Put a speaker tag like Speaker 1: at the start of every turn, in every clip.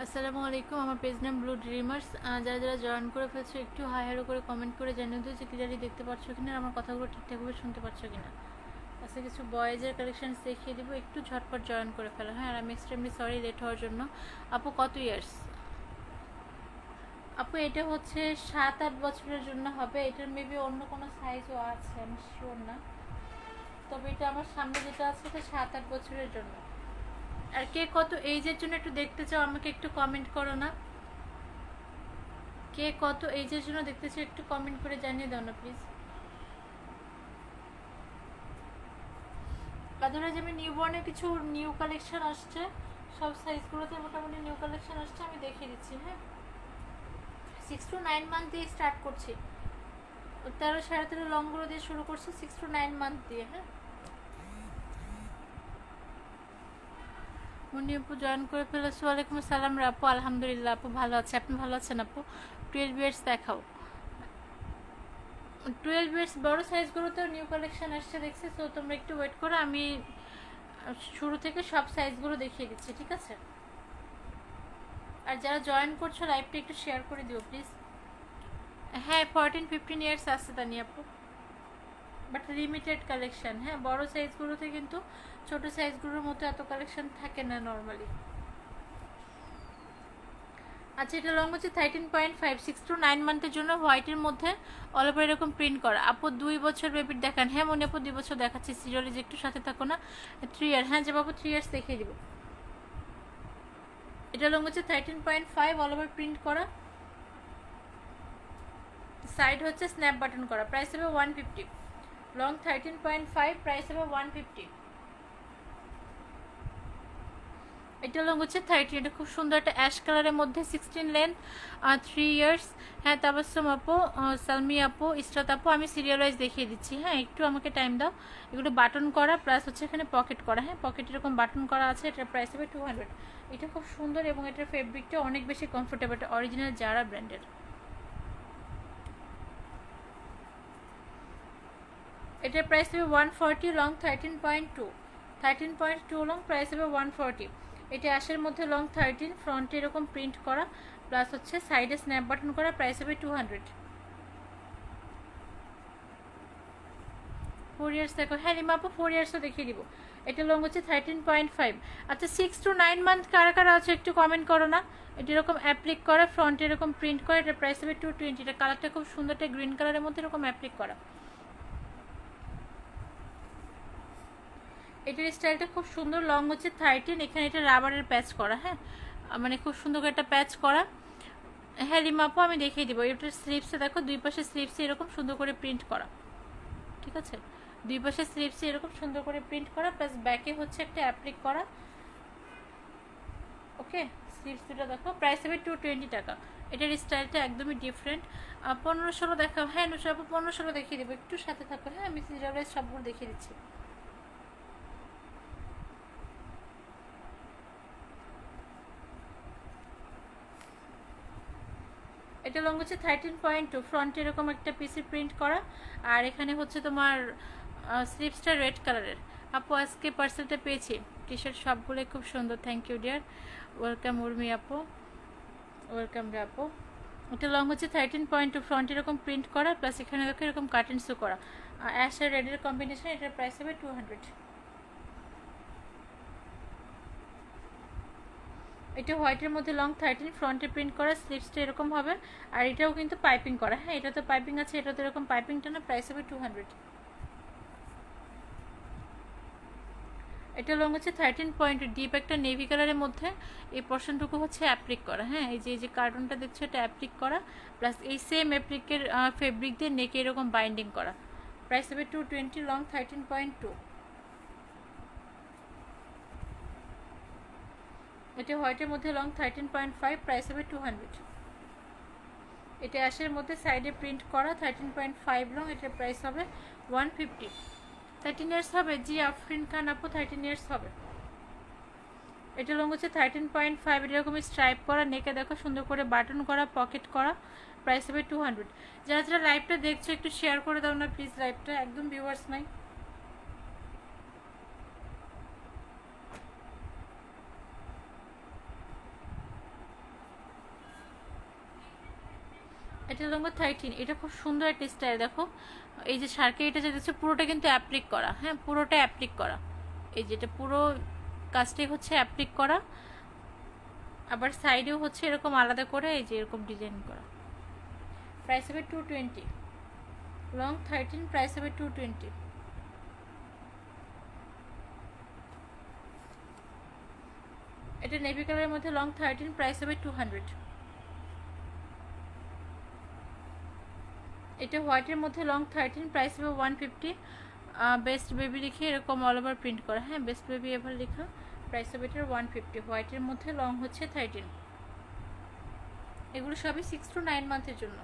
Speaker 1: আসসালামু আলাইকুম। আমার পেজ নাম ব্লু ড্রিমার্স। যারা যারা জয়েন করে ফেলছো একটু হাই হ্যালো করে কমেন্ট করে জানিয়ে দিও যে ক্লিয়ারলি দেখতে পাচ্ছ কিনা, আমার কথাগুলো ঠিকঠাকভাবে শুনতে পাচ্ছ কিনা। আজকে কিছু বয়েজের কালেকশন দেখিয়ে দিব, একটু ঝটপট জয়েন করে ফেলো। হ্যাঁ, আর আমি এক্সট্রিমলি সরি লেট হওয়ার জন্য। আপু কত ইয়ার্স? আপু এটা হচ্ছে 7-8 বছরের জন্য হবে। এটার মেবি অন্য কোনো সাইজও আছে, আমি শিওর না, তবে এটা আমার সামনে যেটা আছে এটা 7-8 বছরের জন্য। আর কে কত এইজের জন্য একটু দেখতে চাও আমাকে একটু কমেন্ট করো না। কে কত এইজের জন্য দেখতে চাও একটু কমেন্ট করে জানিয়ে দাও না প্লিজ। আদারওয়াইজ আমি নিউবর্নের কিছু নিউ কালেকশন আসছে, সব সাইজগুলোতে মোটামুটি নিউ কালেকশন আসছে, আমি দেখিয়ে দিচ্ছি। হ্যাঁ, 6 to 9 মান্থ দিয়ে স্টার্ট করছি, 13-13.5 লংগুলো দিয়ে শুরু করছি, 6 to 9 মান্থ দিয়ে। হ্যাঁ, মুন্নি আপু জয়েন করে ফেলেছো। ওয়ালাইকুম আসসালাম আপু, আলহামদুলিল্লাহ আপু ভালো আছে, আপনি ভালো আছেন আপু? 12 ইয়ার্স দেখাও। 12 ইয়ার্স বড় সাইজগুলোতেও নিউ কালেকশন আসছে দেখছি, তো তোমরা একটু ওয়েট করো, আমি শুরু থেকে সব সাইজগুলো দেখিয়ে দিচ্ছি, ঠিক আছে? আর যারা জয়েন করছো লাইভটা একটু শেয়ার করে দিও প্লিজ। হ্যাঁ, 14-15 ইয়ার্স আছে তানি আপু, বাট লিমিটেড কালেকশন। হ্যাঁ, বড় সাইজগুলোতে কিন্তু ছোট সাইজগুলোর মতো এত কালেকশন থাকে না নর্মালি। আচ্ছা, এটা লং হচ্ছে 13.5, 6 to 9 মান্থের জন্য, হোয়াইটের মধ্যে অল ওভার এরকম প্রিন্ট করা। আপু 2 বছর বেবির দেখান। হ্যাঁ মনে আপু 2 বছর দেখাচ্ছি, সিরিয়ালি যে একটু সাথে থাকো না। 3 ইয়ার, হ্যাঁ যে বাবু 3 ইয়ার্স দেখিয়ে দিব। এটা লং হচ্ছে 13.5, অল ওভার প্রিন্ট করা, সাইড হচ্ছে স্ন্যাপ বাটন করা, প্রাইস হবে 150। লং 13.5, প্রাইস হবে 150। এটা লং হচ্ছে 30, এটা খুব সুন্দর একটা অ্যাশ কালারের মধ্যে, 16 লেন্থ, 3 ইয়ার্স। হ্যাঁ, তাবাসসুম আপু, সালমি আপু, ইসরাত আপু, আমি সিরিয়াল ওয়াইজ দেখিয়ে দিচ্ছি। হ্যাঁ, একটু আমাকে টাইম দাও। এগুলো বাটন করা, প্লাস হচ্ছে এখানে পকেট করা। হ্যাঁ, পকেট এরকম বাটন করা আছে, এটার প্রাইস হবে 200। এটা খুব সুন্দর এবং এটার ফেব্রিকটা অনেক বেশি কমফোর্টেবল, অরিজিনাল জারা ব্র্যান্ডের। এটার প্রাইস হবে 140, লং 13.2, 13.2 লং, প্রাইস হবে 140। এটা অ্যাশের মধ্যে লং 13, ফ্রন্টে এরকম প্রিন্ট করা, প্লাস হচ্ছে সাইডে স্ন্যাপ বাটন করা, প্রাইস হবে 200। 4 ইয়ার্স দেখো। হ্যাঁ রিমা আপু 4 ইয়ার্সও দেখিয়ে দিব। এটা লং হচ্ছে 13.5। আচ্ছা, 6 to 9 মান্থ কারা কারা আছে একটু কমেন্ট করো না। এটা এরকম অ্যাপ্লিক করা, ফ্রন্টে এরকম প্রিন্ট করা, এটার প্রাইস হবে 220। এটা কালারটা খুব সুন্দর, একটা গ্রিন কালারের মধ্যে এরকম অ্যাপ্লিক করা। এটার স্টাইলটা খুব সুন্দর, লং হচ্ছে 13, এখানে এটা রাবারের প্যাচ করা। হ্যাঁ, মানে খুব সুন্দর করে একটা প্যাচ করা। হ্যাঁ রিমা আপু আমি দেখিয়ে দিব। এটার স্লিভসে দেখো, দুই পাশে স্লিভসে এরকম সুন্দর করে প্রিন্ট করা, ঠিক আছে? দুই পাশে স্লিভসে এরকম সুন্দর করে প্রিন্ট করা, প্লাস ব্যাকে হচ্ছে একটা অ্যাপ্লিক করা। ওকে, স্লিভস দুটো দেখো, প্রাইস হবে 220 টাকা। এটার স্টাইলটা একদমই ডিফারেন্ট। 15-16 দেখাও। হ্যাঁ নুসরা আপু 15-16 দেখিয়ে দেবো, একটু সাথে থাকো। হ্যাঁ, আমি সিরিয়াল সবগুলো দেখিয়ে দিচ্ছি। এটা লং হচ্ছে 13.2, ফ্রন্টে এরকম একটা পিসি প্রিন্ট করা, আর এখানে হচ্ছে তোমার স্লিভসটা রেড কালারের। আপু আজকে পার্সেলটা পেয়েছি, টি শার্ট সবগুলো খুব সুন্দর, thank you dear, welcome Urmi আপু, ওয়েলকাম রে আপু। এটা লং হচ্ছে 13.2, ফ্রন্ট এরকম প্রিন্ট করা, প্লাস এখানে দেখো এরকম কার্টেন্সও করা, অ্যাশ আর রেডের কম্বিনেশন। এটার প্রাইস হবে 200। এটা হোয়াইটের মধ্যে লং 13, ফ্রন্টে প্রিন্ট করা, স্লিভসটা এরকম হবে, আর এটাও কিন্তু পাইপিং করা। হ্যাঁ, এটা তো পাইপিং আছে, এটা তো এরকম পাইপিংটা না, প্রাইস হবে 200। এটা লং হচ্ছে 13.2, ডিপ একটা নেভি কালারের মধ্যে, এই পোর্শনটুকু হচ্ছে অ্যাপ্লিক করা। হ্যাঁ, এই যে কার্টুনটা দেখছো এটা অ্যাপ্লিক করা, প্লাস এই সেম অ্যাপ্লিকের ফেব্রিক দিয়ে নেকে এরকম বাইন্ডিং করা, প্রাইস হবে 220, লং 13.2। এটা হোয়াইটের মধ্যে লং 13.5, প্রাইস হবে 200। এটা অ্যাশের মধ্যে সাইডে প্রিন্ট করা, 13.5 লং, এটার প্রাইস হবে 150। 13 ইয়ার্স হবে? জি আফরিন খান আপু 13 ইয়ার্স হবে। এটা লং হচ্ছে 13.5, এরকম স্ট্রাইপ করা, নেকে দেখো সুন্দর করে বাটন করা, পকেট করা, প্রাইস হবে 200। যারা যারা লাইভটা দেখছো একটু শেয়ার করে দাও না প্লিজ, লাইভটা একদম ভিউয়ার্স নাই। এটা লং 13, এটা খুব সুন্দর একটা স্টাইল। দেখো এই যে শার্কে এটা যেটা পুরোটা কিন্তু অ্যাপ্লিক করা, হ্যাঁ পুরোটা অ্যাপ্লিক করা, এই যেটা পুরো কাজটাই হচ্ছে অ্যাপ্লিক করা, আবার সাইডেও হচ্ছে এরকম আলাদা করে এই যে এরকম ডিজাইন করা। প্রাইস হবে 220, লং 13, প্রাইস হবে 220। এটা নেভি কালারের মধ্যে লং 13, প্রাইস হবে 200। এটা হোয়াইটের মধ্যে লং 13, প্রাইস হবে 150। বেস্ট বেবি লিখে এরকম অল ওভার প্রিন্ট করা, হ্যাঁ বেস্ট বেবি এভার লেখা, প্রাইস হবে এটার 150। হোয়াইটের মধ্যে লং হচ্ছে 13। এগুলো সবই 6 to 9 মান্থের জন্য।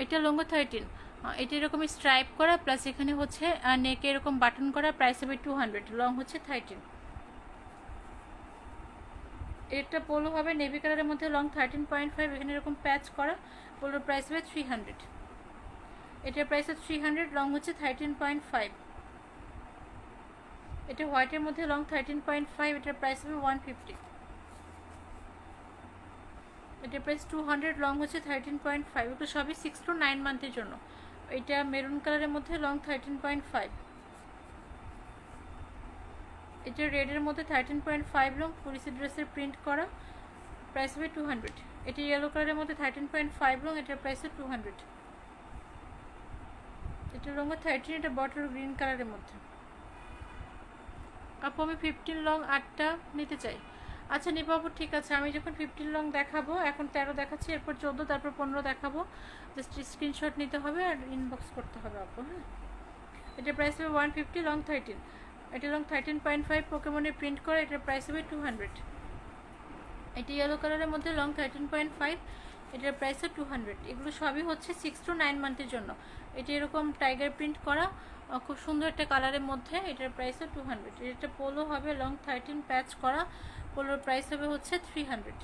Speaker 1: এটা লঙ্গো 13, এটা এরকম স্ট্রাইপ করা প্লাস এখানে হচ্ছে নেকে এরকম বাটন করা, প্রাইস হবে 200, লং হচ্ছে 13। এটা পোলো হবে নেভি কালারের মধ্যে লং 13.5, এখানে এরকম প্যাচ করা, পোলোর প্রাইস হবে 300। এটার প্রাইস হচ্ছে 300, লং হচ্ছে 13.5। এটা হোয়াইটের মধ্যে লং 13.5, এটার প্রাইস হবে 150। এটার প্রাইস 200, লং হচ্ছে 13.5। এগুলো সবই 6 to 9 মান্থের জন্য। এটা মেরুন কালারের মধ্যে লং 13.5। এটা রেডের মধ্যে 13.5 লং, পুলিশের ড্রেসের প্রিন্ট করা, প্রাইস হবে 200। এটা ইয়েলো কালারের মধ্যে 13.5 লং, এটার প্রাইস হবে 200। এটা লং 13, এটা বটল গ্রিন কালারের মধ্যে। আপু আমি 15 লং 8টা নিতে চাই। আচ্ছা নিপাবো, ঠিক আছে, আমি যখন 15 লং দেখাবো, এখন 13 দেখাচ্ছি, এরপর 14, তারপর 15 দেখাবো, জাস্ট স্ক্রিনশট নিতে হবে আর ইনবক্স করতে হবে আপু, হ্যাঁ। এটার প্রাইস হবে 150, লং 13। এটা লং 13.5 পোকেমনের প্রিন্ট করা, এটার প্রাইস হবে 200। এটি ইয়েলো কালারের মধ্যে লং 13.5, এটার প্রাইস হবে 200। এগুলো সবই হচ্ছে 6 to 9 মান্থের জন্য। এটি এরকম টাইগার প্রিন্ট করা, খুব সুন্দর একটা কালারের মধ্যে, এটার প্রাইস হবে 200। এটা পোলো হবে লং 13 প্যাচ করা, পোলোর প্রাইস হবে হচ্ছে 300।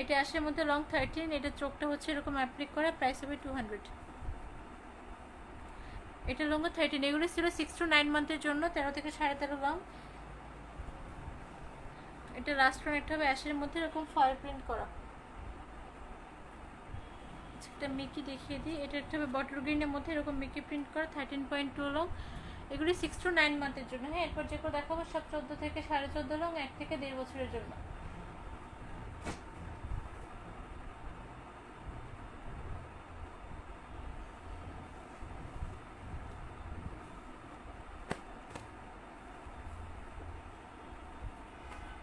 Speaker 1: এটা আসের মধ্যে লং 13, এটা চোখটা হচ্ছে এরকম অ্যাপ্লিক করা, প্রাইস হবে 200। এটা লং 13, এগুলো ছিল 6 to 9 মান্থের জন্য, 13 থেকে 13.5 লং। এটা লাস্ট ওয়ান একটা হবে অ্যাশের মধ্যে এরকম ফয়েল প্রিন্ট করা। একটা মিকি দেখিয়ে দিই, এটা একটা হবে বটল গ্রিনের মধ্যে এরকম মিকি প্রিন্ট করা, 13.2 লং। এগুলি 6 to 9 মান্থের জন্য, হ্যাঁ। এরপর যেগুলো দেখাবো সব 14 থেকে 14.5 লং, 1 থেকে 1.5 বছরের জন্য।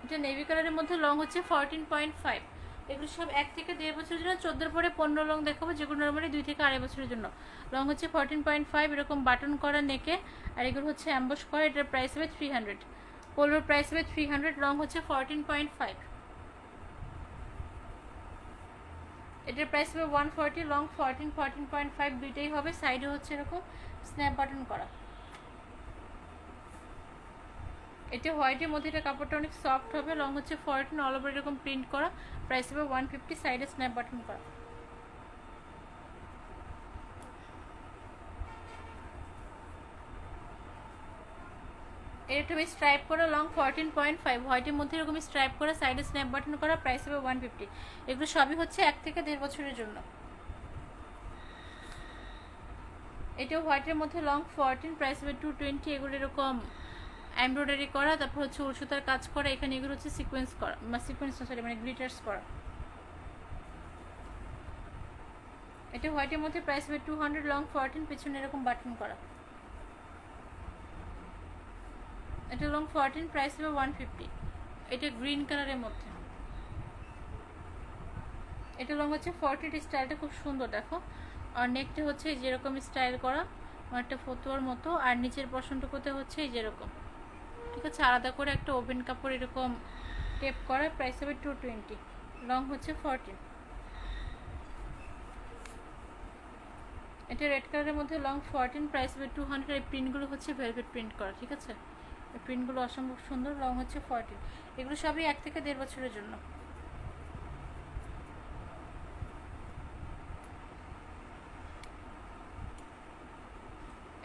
Speaker 1: এটা নেভি কালারের মধ্যে লং হচ্ছে 14.5। এগুলো সব 1 থেকে 1.5 বছরের জন্য। 14 পরে 15 লং দেখাবো, যেগুলো নর্মালি 2 থেকে 2.5 বছরের জন্য। লং হচ্ছে 14.5, এরকম বাটন করা নেকে, আর এগুলো হচ্ছে অ্যাম্বস করা। এটার প্রাইস হবে 300, পোলোর প্রাইস হবে 300, লং হচ্ছে 14.5। এটার প্রাইস হবে 140, লং 14, 14.5 দুইটাই হবে। সাইডে হচ্ছে এরকম স্ন্যাপ বাটন করা। এটা হোয়াইটের মধ্যে, এটা কাপড়টা অনেক সফট হবে, লং হচ্ছে 14, অল ওভার এরকম প্রিন্ট করা, প্রাইস হবে 150, সাইডে স্ন্যাপ বাটন করা। এটা হবে স্ট্রাইপ করা, লং 14.5, হোয়াইটের মধ্যে এরকম স্ট্রাইপ করা, সাইডে স্ন্যাপ বাটন করা, প্রাইস হবে 150। এগুলো সবই হচ্ছে 1 থেকে 1.5 বছরের জন্য। এটা হোয়াইটের মধ্যে লং 14, প্রাইস হবে 220। এগুলো এরকম এমব্রয়ডারি করা, তারপর হচ্ছে উলসুতার কাজ করা, এখানে এগুলো হচ্ছে সিকোয়েন্স করা, মানে গ্লিটার্স করা। এটা হোয়াইটের মধ্যে প্রাইস হবে 200, লং 14, পিছনে এরকম বাটন করা। এটা লং 14, প্রাইস হবে 150। এটা গ্রিন কালারের মধ্যে, এটা লং হচ্ছে 40। স্টাইলটা খুব সুন্দর, দেখো। আর নেকটা হচ্ছে যেরকম স্টাইল করা, একটা ফতুয়ার মতো, আর নিচের পশনটুকুতে হচ্ছে এই যেরকম, ঠিক আছে, আলাদা করে একটা ওভেন কাপড় এরকম টেপ করা, প্রাইস হবে 220, লং হচ্ছে 14। এটা রেড কালারের মধ্যে লং 14, প্রাইস হবে 200। এই প্রিন্টগুলো হচ্ছে ভেলভেট প্রিন্ট করা, ঠিক আছে? এই প্রিন্টগুলো অসম্ভব সুন্দর, লং হচ্ছে 14। এগুলো সবই 1 থেকে 1.5 বছরের জন্য।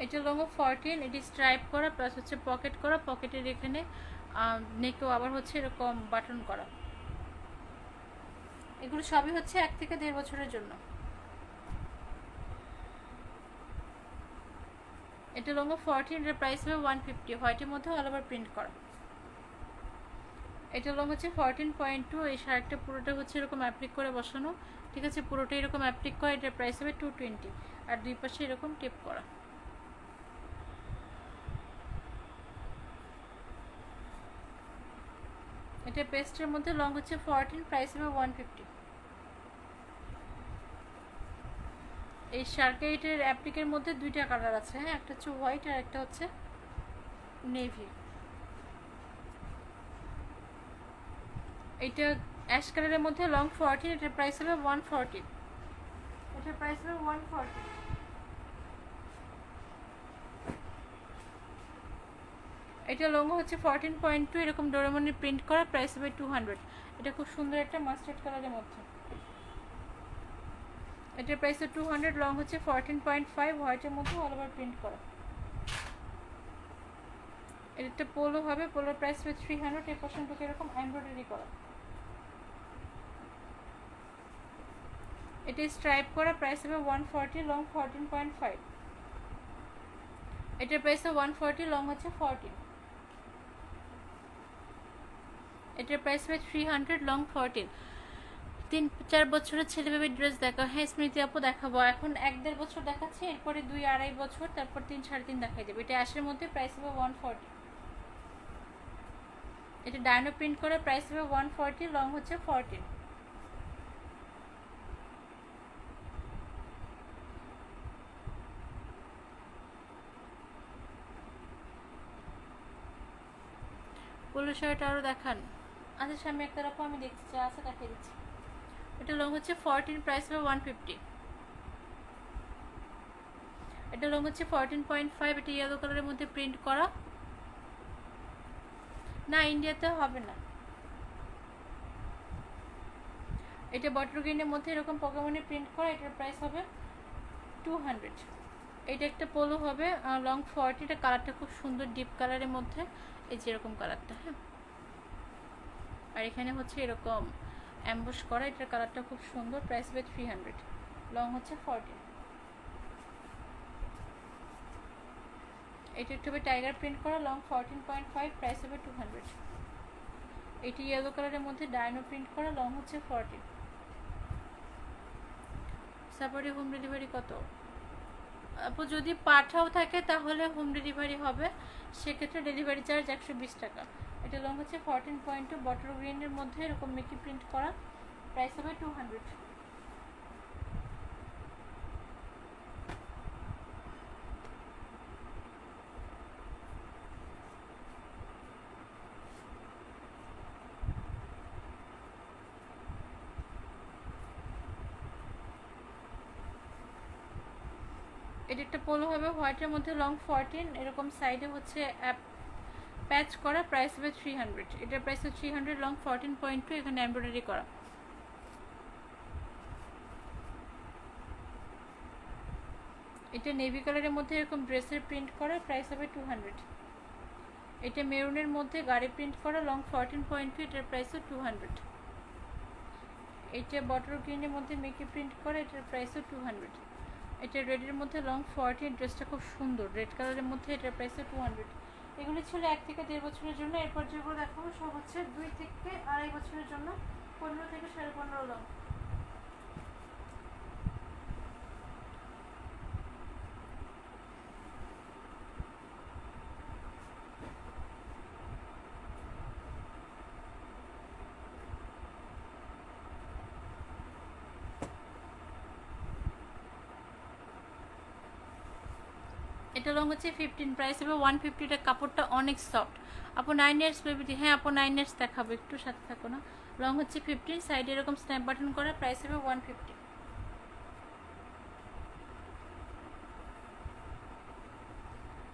Speaker 1: এটা লং 14, এটি স্ট্রাইপ করা প্লাস হচ্ছে পকেট করা, পকেটের এখানে নেকেও আবার হচ্ছে এরকম বাটন করা। এগুলো সবই হচ্ছে 1 থেকে 1.5 বছরের জন্য। এটা লং 14, এর প্রাইস হবে 150, হোয়াইটের মধ্যে অল ওভার প্রিন্ট করা। এটা লং হচ্ছে 14.2। এই শার্টটা পুরোটা হচ্ছে এরকম অ্যাপ্লিক করে বসানো, ঠিক আছে? পুরোটা এরকম অ্যাপ্লিক করা, এটার প্রাইস হবে 220, আর দুই পাশে এরকম টেপ করা। এটা পেস্টের মধ্যে লং হচ্ছে 14, প্রাইস হবে 150। এই শার্কেটের অ্যাপ্লিকের মধ্যে দুইটা কালার আছে, হ্যাঁ, একটা হচ্ছে হোয়াইট আর একটা হচ্ছে নেভি। এটা অ্যাশ কালারের মধ্যে লং 14, এটার প্রাইস হবে 140। এটার প্রাইস হবে 140। এটা লং হচ্ছে 14.2, এরকম ডোরেমনের প্রিন্ট করা, প্রাইস হবে 200। এটা খুব সুন্দর একটা মাস্টার্ড কালারের মধ্যে। এটার প্রাইস 200, লং হচ্ছে 14.5, হোয়াইটের মধ্যে অল ওভার প্রিন্ট করা। এটা পোলো হবে, পোলোর প্রাইস হবে 300। এই পোর্শনটুকু এরকম এমব্রয়ডারি করা। এটা স্ট্রাইপ করা, প্রাইস হবে 140, লং 14.5। এটার প্রাইস 140, লং হচ্ছে 14। এটার প্রাইস হবে 300, লং 14। 3-4 বছরের ছেলে বেবির ড্রেস দেখা, হ্যাঁ স্মৃতি আপু দেখাবো। এখন 1-1.5 বছর দেখাচ্ছি, এরপরে 2-2.5 বছর, তারপর 3-3.5 দেখাই দেবে। এটা অ্যাশের মধ্যে, প্রাইস হবে 140। এটা ডায়নো প্রিন্ট করে, প্রাইস হবে 140, লং হচ্ছে 14। পোলো শার্ট আরও দেখান। আচ্ছা সামনে একটা রাখো, আমি দেখছি যা আছে দেখিয়ে দিচ্ছি। এটা লং হচ্ছে 14, প্রাইস হবে 150। এটা লং হচ্ছে 14.5। এটা ইয়েলো কালারের মধ্যে প্রিন্ট করা, না ইন্ডিয়াতে হবে না। এটা বটল গ্রিনের মধ্যে এরকম পকেমনে প্রিন্ট করা, এটার প্রাইস হবে 200। এটা একটা পোলো হবে, লং 40। এটা কালারটা খুব সুন্দর, ডিপ কালারের মধ্যে, এই যে এরকম কালারটা, হ্যাঁ। আর এখানে হচ্ছে এরকম অ্যাম্বুশ করা, এটার কালারটা খুব সুন্দর, প্রাইস হবে 300, লং হচ্ছে 40। এটা একটু হবে টাইগার প্রিন্ট করা, লং 14.5, প্রাইস হবে 200। এটি ইয়েলো কালারের মধ্যে ডায়নো প্রিন্ট করা, লং হচ্ছে 40। সাপোর্টে হোম ডেলিভারি কত আপু? যদি পাঠাও থাকে তাহলে হোম ডেলিভারি হবে, সেক্ষেত্রে ডেলিভারি চার্জ 120 টাকা। এটা লং হচ্ছে 14.2, বটল গ্রিনের মধ্যে এরকম মেকি প্রিন্ট করা, প্রাইস হবে 200। এটা একটা পোলো হবে, হোয়াইটের মধ্যে লং 14, এরকম সাইডে হচ্ছে প্যাচ করা, প্রাইস হবে 300। এটার প্রাইস হবে 300, লং 14.2, এখানে এমব্রয়ডারি করা। এটা নেভি কালারের মধ্যে এরকম ড্রেসের প্রিন্ট করা, প্রাইস হবে 200। এটা মেরুনের মধ্যে গাড়ি প্রিন্ট করা, লং 14.2, এটার প্রাইস 200। এটা বটল গ্রিনের মধ্যে মেকি প্রিন্ট করা, এটার প্রাইস 200। এটা রেডের মধ্যে লং 40, ড্রেসটা খুব সুন্দর, রেড কালারের মধ্যে, এটার প্রাইস 200। এগুলি ছিল 1 থেকে 1.5 বছরের জন্য। এরপর যেগুলো দেখাবো সব হচ্ছে 2 থেকে 2.5 বছরের জন্য, 15 থেকে 15.5 লং। এটা লং হচ্ছে 15, প্রাইস হবে 150। এটা কাপড়টা অনেক সফট। আপু 9 ইয়ার্স বেবি, হ্যাঁ আপু 9 ইয়ার্স দেখাবো, একটু সাথে থাকো না। লং হচ্ছে 15, সাইডে এরকম স্ন্যাপ বাটন করা, প্রাইস হবে 150।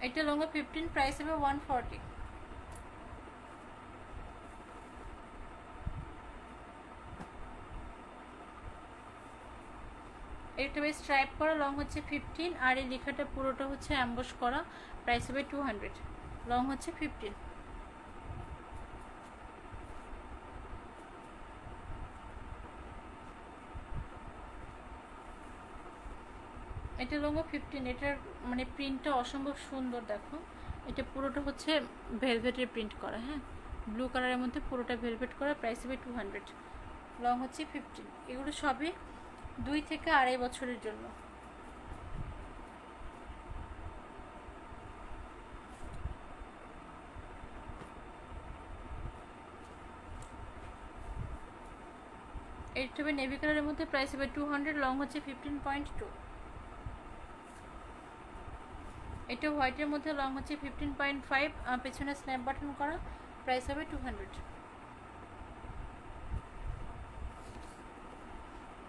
Speaker 1: এটা লংয়ে 15, প্রাইস হবে 140। এটা স্ট্রাইপ করা, লং হচ্ছে 15, আর এই লেখাটা পুরোটা হচ্ছে অ্যাম্বস করা, প্রাইস হবে 200, লং হচ্ছে 15। এটা লংও 15, এটার মানে প্রিন্টটা অসম্ভব সুন্দর, দেখো এটা পুরোটা হচ্ছে ভেলভেটের প্রিন্ট করা, হ্যাঁ ব্লু কালারের মধ্যে পুরোটা ভেলভেট করা, প্রাইস হবে 200, লং হচ্ছে 15। এগুলো সবই 2 থেকে 2.5 বছরের জন্য। এটা হবে নেভি কালারের মধ্যে, প্রাইস হবে 200, লং হচ্ছে 15.2। এটা হোয়াইটের মধ্যে, লং হচ্ছে 15.5, পেছনে স্ন্যাপ বাটন করা, প্রাইস হবে 200।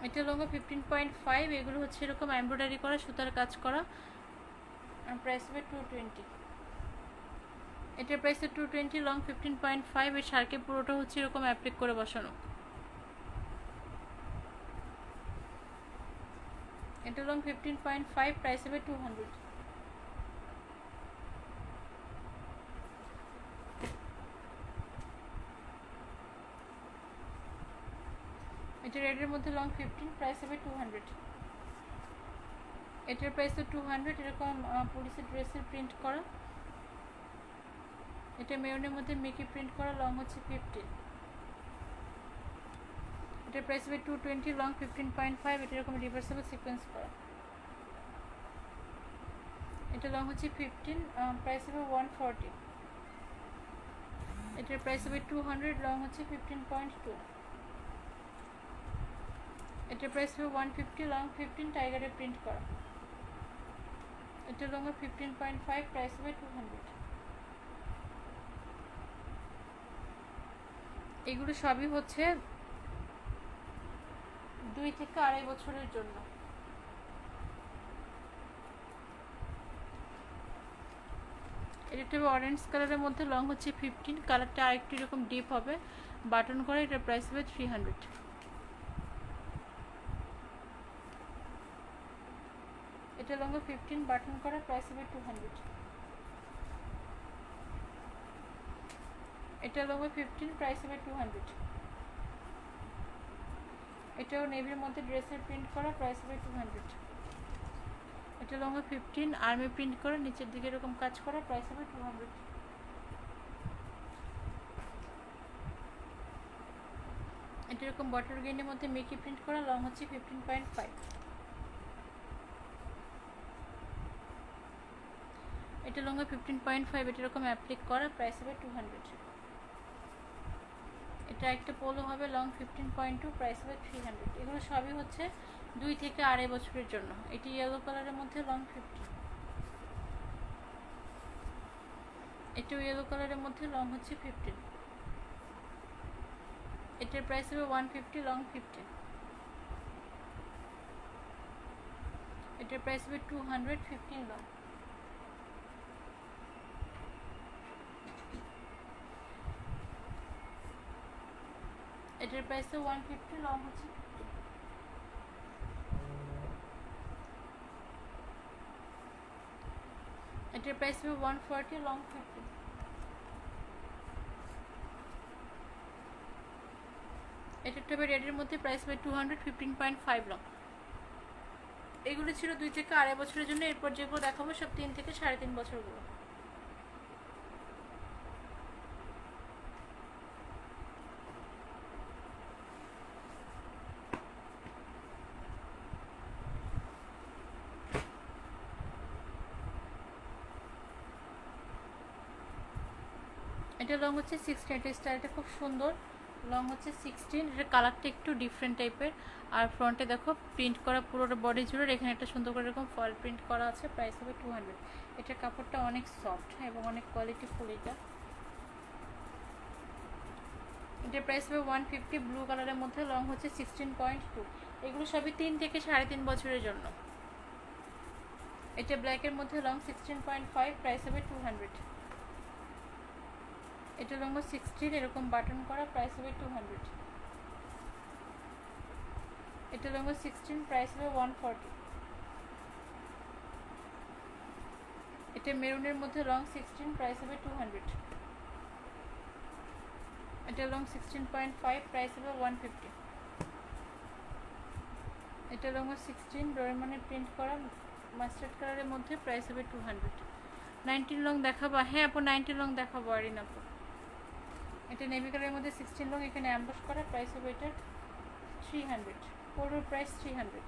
Speaker 1: এটা লং 15.5, এগুলো হচ্ছে এরকম এমব্রয়ডারি করা, সুতার কাজ করা, প্রাইস হবে 220। এটার প্রাইস 220, লং 15.5, এর শার্কে পুরোটা হচ্ছে এরকম অ্যাপ্লিক করে বসানো। এটা লং 15.5, প্রাইস হবে 200। এটা রেডের মধ্যে, লং 15, প্রাইস হবে 200। এটার প্রাইস তো 200, এরকম পুলিশের ড্রেসের প্রিন্ট করা। এটা মেরুনের মধ্যে মিকি প্রিন্ট করা, লং হচ্ছে 15। এটার প্রাইস হবে 220, লং 15.5, এটা এরকম রিভার্সেবল সিকোয়েন্স করা। এটা লং হচ্ছে 15, প্রাইস হবে 140। এটার প্রাইস হবে 200, লং হচ্ছে 15.2। এটার প্রাইস হবে 150, লং 15, টাইগারের প্রিন্ট করা। এটা লং 15.5, প্রাইস হবে 200। এগুলো সবই হচ্ছে 2 থেকে 2.5 বছরের জন্য। এটা হবে অরেঞ্জ কালারের মধ্যে, লং হচ্ছে 15, কালারটা আরেকটু এরকম ডিপ হবে, বাটন করে, এটার প্রাইস হবে 300। এটা লং 15, বাটন করা, প্রাইস হবে 200। এটা লং 15, প্রাইস হবে 200। এটাও নেভির মধ্যে ড্রেসের প্রিন্ট করা, প্রাইস হবে 200। এটা লং 15, আর্মি প্রিন্ট করা, নিচের দিকে এরকম কাজ করা, প্রাইস হবে 200। এটা এরকম বটল গ্রিনের মধ্যে মিকি প্রিন্ট করা, লং হচ্ছে 15.5। এটা লং 15.5, এটা এরকম অ্যাপ্লিক করা, প্রাইস হবে 200। এটা একটা পোলো হবে, লং 15.2, প্রাইস হবে 300। এগুলো সবই হচ্ছে 2 থেকে 2.5 বছরের জন্য। এটি ইয়েলো কালারের মধ্যে, লং 15। এটাও ইয়েলো কালারের মধ্যে, লং হচ্ছে 15। এটার প্রাইস হবে 150, লং 15। এটার প্রাইস হবে 200, 15 লং। এটার প্রাইস তো 150, লং হচ্ছে 15। এটার প্রাইস হবে 140, লং 15। এটার হবে রেডের মধ্যে, প্রাইস হবে 200, 15.5 লং। এগুলো ছিল 2 থেকে 2.5 বছরের জন্য। এরপর যেগুলো দেখাবো সব 3 থেকে 3.5 বছরগুলো। এটা লং হচ্ছে 16, এটা স্টাইলটা খুব সুন্দর, লং হচ্ছে 16। এটার কালারটা একটু ডিফারেন্ট টাইপের, আর ফ্রন্টে দেখো প্রিন্ট করা পুরোটা বডি জুড়ে, এখানে একটা সুন্দর করে এরকম ফল প্রিন্ট করা আছে, প্রাইস হবে 200। এটার কাপড়টা অনেক সফট এবং অনেক কোয়ালিটিফুল। এটার প্রাইস হবে 150, ব্লু কালারের মধ্যে, লং হচ্ছে 16.2। এগুলো সবই 3 থেকে 3.5 বছরের জন্য। এটা ব্ল্যাকের মধ্যে লং 16.5, প্রাইস হবে 200। এটা লং 16, এরকম বাটন করা, প্রাইস হবে 200। এটা লং 16, প্রাইস হবে 140। এটা মেরুনের মধ্যে লং 16, প্রাইস হবে 200। এটা লং 16.5, প্রাইস হবে 150। এটা লং 16, ডোরেমনের প্রিন্ট করা, মাস্টার্ড কালারের মধ্যে, প্রাইস হবে 200। 19 লং দেখাবো? হ্যাঁ আপু 19 লং দেখাবো, আরিন আপু। এটা নেভি কালারের মধ্যে 16 লং, এখানে অ্যাম্বস করা, প্রাইস হবে এটা 300। পুরো প্রাইস 300।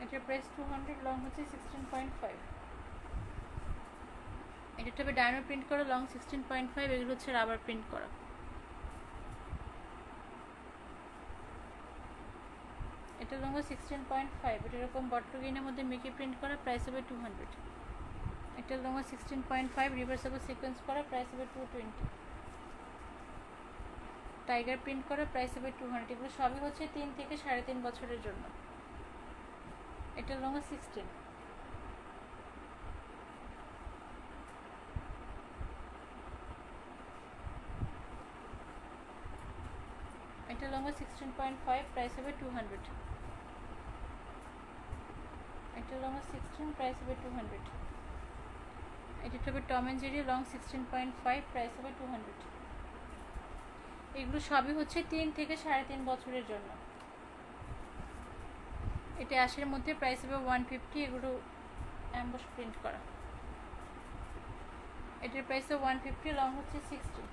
Speaker 1: এটার প্রাইস 200, লং হচ্ছে 16.5। এটা হবে ডায়মন্ড প্রিন্ট করা, লং 16.5, এগুলো হচ্ছে রাবার প্রিন্ট করা। এটা লং 16.5, এটা এরকম বটল গ্রিনের মধ্যে মিকি প্রিন্ট করা, প্রাইস হবে 200। এটা লং 16.5, রিভার্সেবল সিকোয়েন্স করা, প্রাইস হবে 220। টাইগার প্রিন্ট করা, প্রাইস হবে 200। এগুলো সবই হচ্ছে 3 থেকে 3.5 বছরের জন্য। এটা লং 16। এটা লং 16.5, প্রাইস হবে 200। এটা লং 16, প্রাইস হবে 200। এটা হবে Tom and Jerry, long 16.5, price হবে 200। এগুলো সবই হচ্ছে 3 থেকে 3.5 বছরের জন্য। এটা অ্যাশের মধ্যে, প্রাইস হবে 150। এগুলো অ্যাম্বস প্রিন্ট করা। এটার প্রাইস হবে 150, লং হচ্ছে 60।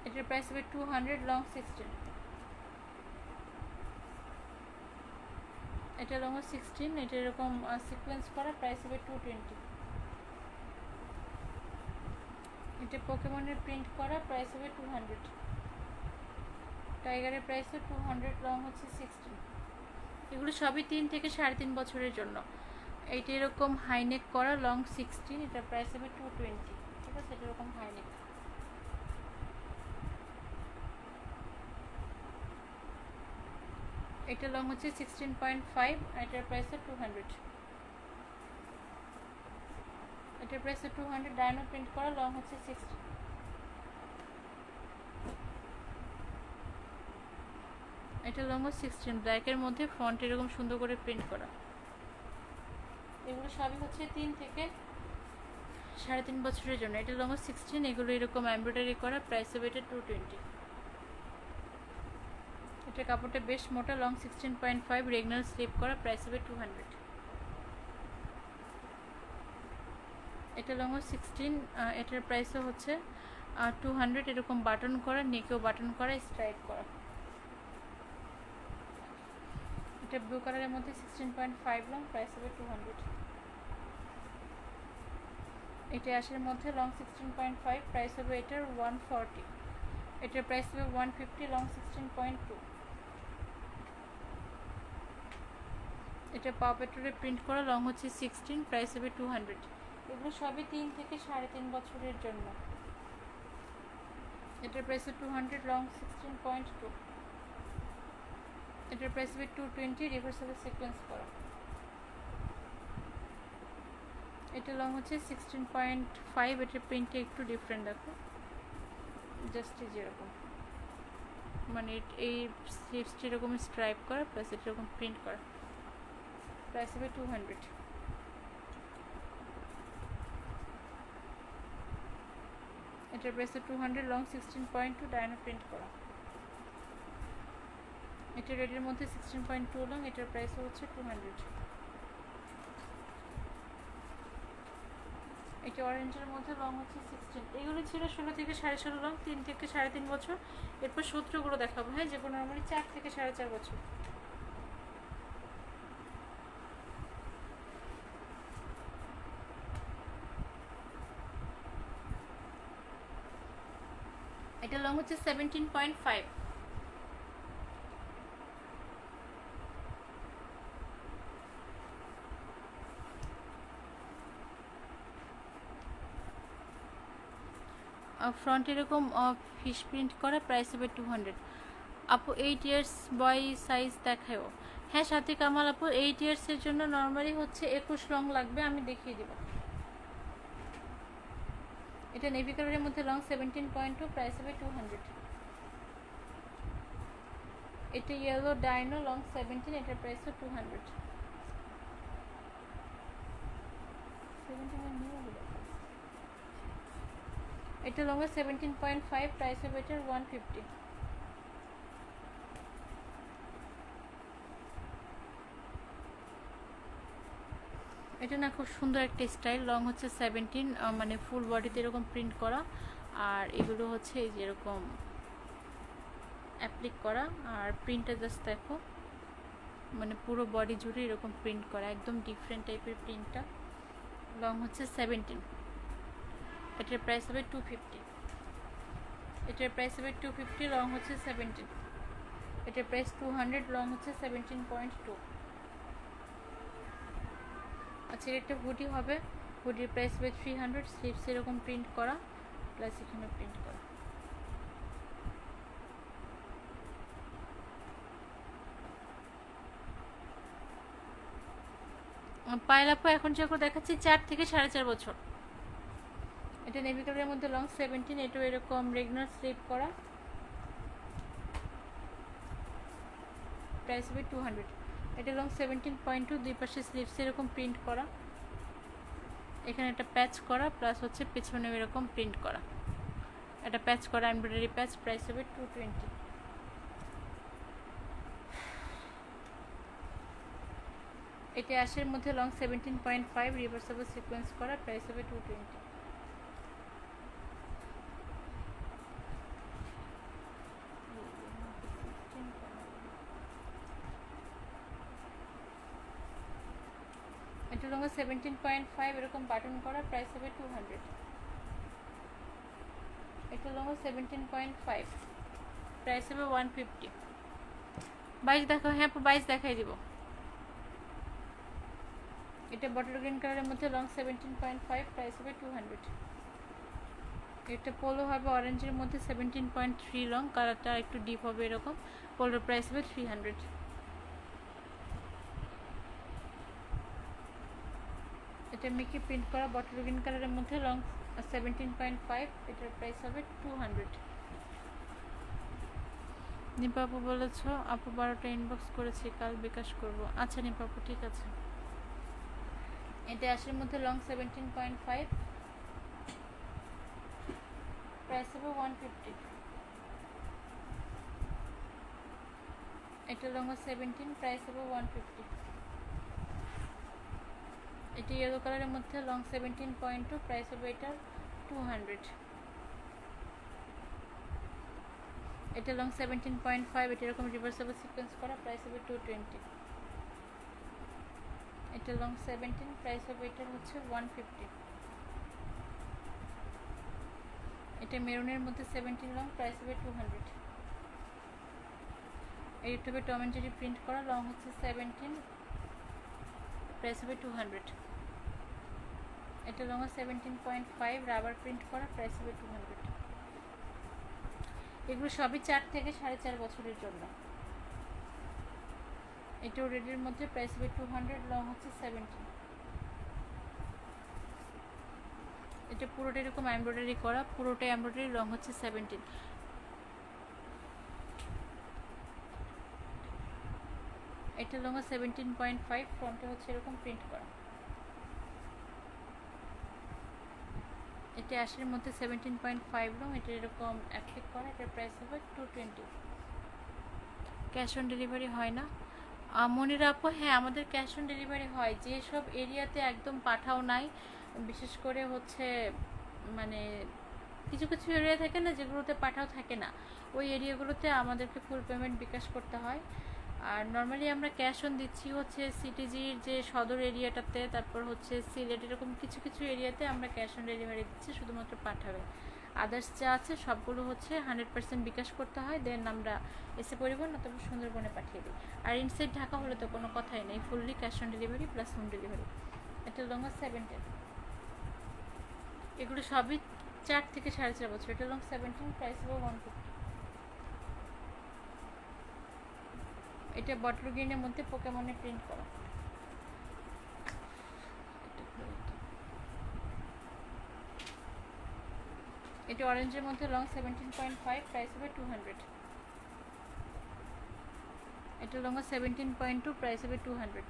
Speaker 1: এটার প্রাইস হবে 200, লং 16। এটা লং 16, এটা এরকম সিকোয়েন্স করা, প্রাইস হবে 220। এটা পোকেমনের প্রিন্ট করা, প্রাইস হবে 200। টাইগারের প্রাইস হবে 200, লং হচ্ছে 16। এগুলো সবই 3 থেকে 3.5 বছরের জন্য। এইটা এরকম হাইনেক করা, লং 16, এটার প্রাইস হবে 220। ঠিক আছে, এটা এরকম হাইনেক। এটা লং হচ্ছে 16.5, এটার প্রাইস হচ্ছে 200। এটার প্রাইস হচ্ছে 200, ডায়মন্ড প্রিন্ট করা, লং হচ্ছে 60। এটা লং 16, ব্ল্যাকের মধ্যে ফন্ট এরকম সুন্দর করে প্রিন্ট করা। এগুলো সবই হচ্ছে 3 থেকে 3.5 বছরের জন্য। এটা লং 16, এগুলো এরকম এমব্রয়ডারি করা, প্রাইস হবে এটা 220। এটা কাপড়টা বেশ মোটা, লং 16.5, রেগুলার স্লিপ করা, প্রাইস হবে 200। এটা লং 16, এটার প্রাইসও হচ্ছে 200। এরকম বাটন করা, নেকেও বাটন করা, স্ট্রাইপ করা। এটা ব্লু কালারের মধ্যে 16.5 লং, প্রাইস হবে 200। এটা অ্যাশের মধ্যে লং 16.5, প্রাইস হবে এটার 140। এটার প্রাইস হবে 150, লং 16.2। এটা পাপেটরে প্রিন্ট করা, লং হচ্ছে 16, প্রাইস হবে 200। এগুলো সবই 3 থেকে 3.5 বছরের জন্য। এটার প্রাইস হবে 200, লং 16.2। এটার প্রাইস হবে 220, রিভার্সেবল সিকোয়েন্স করা। এটা লং হচ্ছে 16.5, এটার প্রিন্টে একটু ডিফারেন্ট, দেখো জাস্ট যেরকম, মানে এই স্লিভসটি এরকম স্ট্রাইপ করা, প্লাস এটা এরকম প্রিন্ট করা, প্রাইস হবে 200। এটার প্রাইস 200, লং 16.2, ডায়মন্ড প্রিন্ট করা। এটা রেডের মধ্যে 16.2 লং, এটার প্রাইস হচ্ছে 200। এটা অরেঞ্জের মধ্যে লং হচ্ছে 16। এগুলো ছিল 16 থেকে 16.5 লং, 3 থেকে 3.5 বছর। এরপর 17গুলো দেখাবো, হ্যাঁ, যেগুলো নর্মালি 4 থেকে 4.5 বছর। এটা লং হচ্ছে 17.5। ফ্রন্ট এরকম ফিশ প্রিন্ট করা, প্রাইস হবে 200। আপু 8 ইয়ার্স বয় সাইজ দেখাও? হ্যাঁ সাথী কামাল আপু 8 ইয়ার্সের জন্য নর্মালি হচ্ছে 21 লং লাগবে, আমি দেখিয়ে দিব। এটা নেভি কালারের মধ্যে লং 17.2, প্রাইস হবে 200। এটা ইয়েলো ডাইনো লং 17, এটার প্রাইস হবে 200। এটা লং 17.5, প্রাইস হবে এটার 150। এটা না খুব সুন্দর একটা স্টাইল, লং হচ্ছে 17, মানে ফুল বডিতে এরকম প্রিন্ট করা, আর এগুলো হচ্ছে এই যে এরকম অ্যাপ্লিক করা, আর প্রিন্টটা জাস্ট দেখো, মানে পুরো বডি জুড়ে এরকম প্রিন্ট করা, একদম ডিফারেন্ট টাইপের প্রিন্টটা। লং হচ্ছে 17, এটার প্রাইস হবে 250। এটার প্রাইস হবে 250, লং হচ্ছে 17, এটার প্রাইস 200, লং হচ্ছে 17.2। আচ্ছা একটা হুডি হবে, হুডির প্রাইস হবে 300, স্লিভস এরকম প্রিন্ট করা, প্লাস এখানে প্রিন্ট করা। পায়েল আপু এখন যেগুলো দেখাচ্ছি 4 থেকে 4.5 বছর। এটা নেভি কালারের মধ্যে লং 17, এটাও এরকম রেগুলার স্লিভ করা, প্রাইস হবে 200। এটা লং 17.2, দুই পাশে স্লিভস এরকম প্রিন্ট করা, এখানে একটা প্যাচ করা, প্লাস হচ্ছে পেছনে এরকম প্রিন্ট করা, একটা প্যাচ করা এমব্রয়ডারি প্যাচ, প্রাইস হবে 220। এটা অ্যাশের মধ্যে লং 17.5, রিভার্সেবল সিকোয়েন্স করা, প্রাইস হবে 220। এটা লং 17.5, এরকম বাটন করা, প্রাইস হবে 200। এটা লং 17.5, প্রাইস হবে 150। 22 দেখো, হ্যাঁ 22 দেখাই দিব। এটা বটল গ্রিন কালারের মধ্যে লং 17.5, প্রাইস হবে 200। এটা পোলো হবে অরেঞ্জের মধ্যে 17.3 লং, কালারটা একটু ডিপ হবে এরকম, পোলোর প্রাইস হবে 300। এটা মিকি প্রিন্ট করা বটল গ্রিন কালারের মধ্যে লং 17.5, এটার প্রাইস হবে 200। নিপা আপু বলেছ আপু 12টা ইনবক্স করেছি, কাল বিকাশ করব। আচ্ছা নিপা আপু ঠিক আছে। এটা অ্যাশের মধ্যে লং 17.5, প্রাইস হবে 150। এটা লং 17, প্রাইস হবে 150। এটা ইয়েলো কালারের মধ্যে লং 17.2, প্রাইস হবে এটার 200। এটা লং 17.5, এটা এরকম রিভার্সেবল সিকোয়েন্স করা, প্রাইস হবে 220। এটা লং 17, প্রাইস হবে এটার হচ্ছে 150। এটা মেরুনের মধ্যে 17 লং, প্রাইস হবে 200। এইটা হবে টম এন্ড জেরি প্রিন্ট করা, লং হচ্ছে 17, প্রাইস হবে 200। এটা লং 17.5, রাবার প্রিন্ট করা, প্রাইস হবে 200। এগুলো সবই 4 থেকে 4.5 বছরের জন্য। এটাও রেডের মধ্যে, প্রাইস হবে 200, লং হচ্ছে 17। এটা পুরোটা এরকম এমব্রয়ডারি করা, পুরোটা এমব্রয়ডারি, লং হচ্ছে 17। এটা লং 17.5, ফ্রন্টে হচ্ছে এরকম প্রিন্ট করা। এটা অ্যাশের মধ্যে 17.5 লং, এটা এরকম অ্যাপ্লিক করা, এটার প্রাইস হবে 220। ক্যাশ অন ডেলিভারি হয় না মনিরা আপু? হ্যাঁ আমাদের ক্যাশ অন ডেলিভারি হয়, যেসব এরিয়াতে একদম পাঠাও নাই, বিশেষ করে হচ্ছে মানে কিছু কিছু এরিয়া থাকে না যেগুলোতে পাঠাও থাকে না, ওই এরিয়াগুলোতে আমাদেরকে ফুল পেমেন্ট বিকাশ করতে হয়। আর নর্মালি আমরা ক্যাশ অন দিচ্ছি হচ্ছে সিটিজির যে সদর এরিয়াটাতে, তারপর হচ্ছে সিলেট, এরকম কিছু কিছু এরিয়াতে আমরা ক্যাশ অন ডেলিভারি দিচ্ছি, শুধুমাত্র পাঠাবে। আদার্স যা আছে সবগুলো হচ্ছে 100% বিকাশ করতে হয়, দেন আমরা এসে পরিবহন অথবা সুন্দরবনে পাঠিয়ে দিই। আর ইনসাইড ঢাকা হলে তো কোনো কথাই নেই, fully cash on delivery plus home delivery. এটা লং 17, এগুলো সবই 4 থেকে 4.5 বছর। এটা লং 17, প্রাইস হবে 150। এটা বটল গ্রিনের মধ্যে পোকেমনে প্রিন্ট করা। এটা অরেঞ্জের মধ্যে লং 17.5, প্রাইস হবে 200। এটা লং 17.2, প্রাইস হবে 200।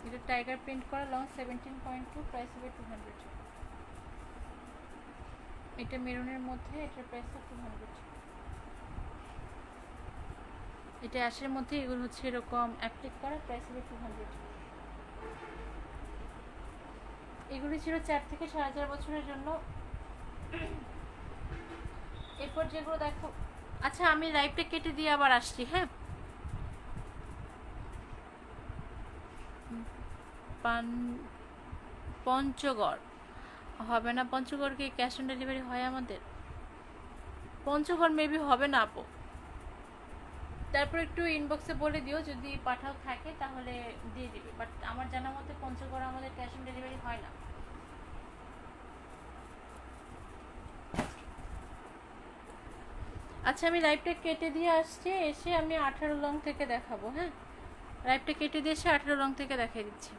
Speaker 1: এটা টাইগার প্রিন্ট করা, লং 17.2, প্রাইস হবে 200। এটা মেরুনের মধ্যে, এটার প্রাইস হবে 200। এটা অ্যাশের মধ্যে, এগুলো হচ্ছে এরকম অ্যাপ্লিক করা, প্রাইস হবে 200। এগুলি ছিল 4 থেকে 4.5 বছরের জন্য। এরপর যেগুলো দেখো, আচ্ছা আমি লাইভটা কেটে দিয়ে আবার আসছি, হ্যাঁ। পঞ্চগড় হবে না, পঞ্চগড় কি ক্যাশ অন ডেলিভারি হয় আমাদের? পঞ্চগড় মেবি হবে না আপু। তারপর একটু ইনবক্সে বলে দিও, যদি পাঠাও থাকে তাহলে দিয়ে দিবে, বাট আমার জানা মতে পঞ্চগড় আমাদের ক্যাশ অন ডেলিভারি হয় না। আচ্ছা আমি লাইভটা কেটে দিয়ে আসছি, এসে আমি 18 লং থেকে দেখাবো, হ্যাঁ। লাইভটা কেটে দিয়ে এসে 18 লং থেকে দেখিয়ে দিচ্ছি।